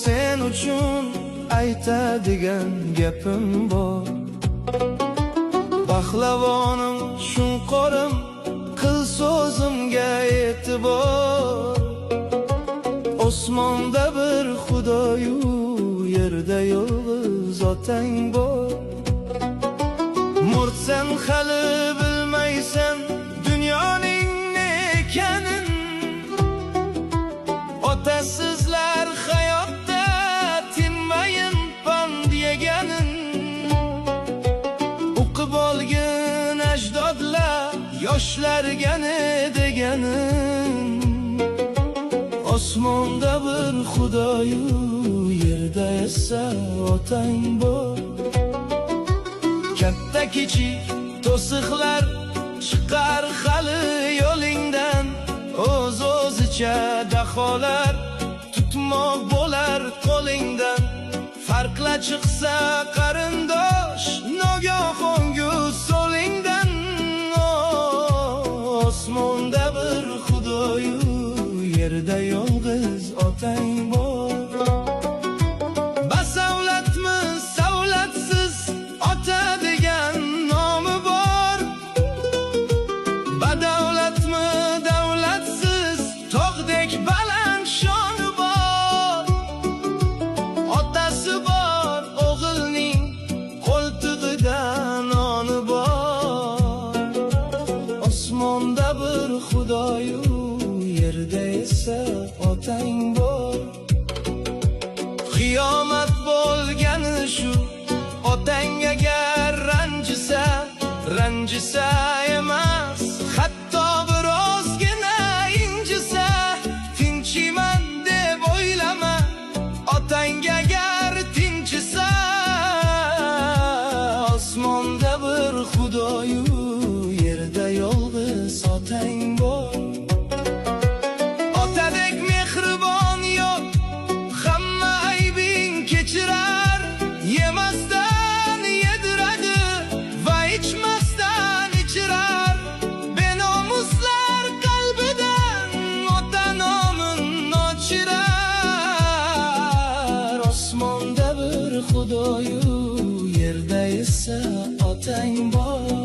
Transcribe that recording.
sen uchun aytadigan gapim bor. Pahlavonim shunqorim, qil so'zimga e'tibor. Osmonda bir Xudoyu, yerda yolg'iz otang bor. Murtsan hali bilmaysan dunyoning ne ekanin. Otasizlar hayotda tinmayin pand yeganin. O'qib olgin ajdodlar yoshlarga ne deganin. Osmonda bir Xudoyu, yerda esa otang bor. Katta kichik to'siqlar chiqar hali yo'lingdan. O'z-o'zicha daholar tutmoq bo'lar qo'lingdan. Farqla chiqsa qarindosh nogohongu so'lingdan. Osmonda bir Xudoyu, yerda yolg'iz otang bor. Basavlatmi savlatsiz ota degan nomi bor. Badavlatmi davlatsiz tog'dek baland shoni bor. Otasi bor o'g'ilning qo'ltig'ida noni bor. Osmonda bir Xudoyu, yerda esa otang bor. Qiyomat bo'lgani shu, otang agar ranjisa emas, hatto birozgina injisa, tinchiman deb o'ylama. Otang agar tinchisa, osmonda bir Xudoyu, yerda yolg'iz otang bor. Otadek mehribon yo'q, hamma aybing kechirar. Yemasdan yediradi va ichmasdan ichirar. Benomuslar qalbidan ota nomin nochirar. Osmonda bir Xudoyu, yerda esa otang bor.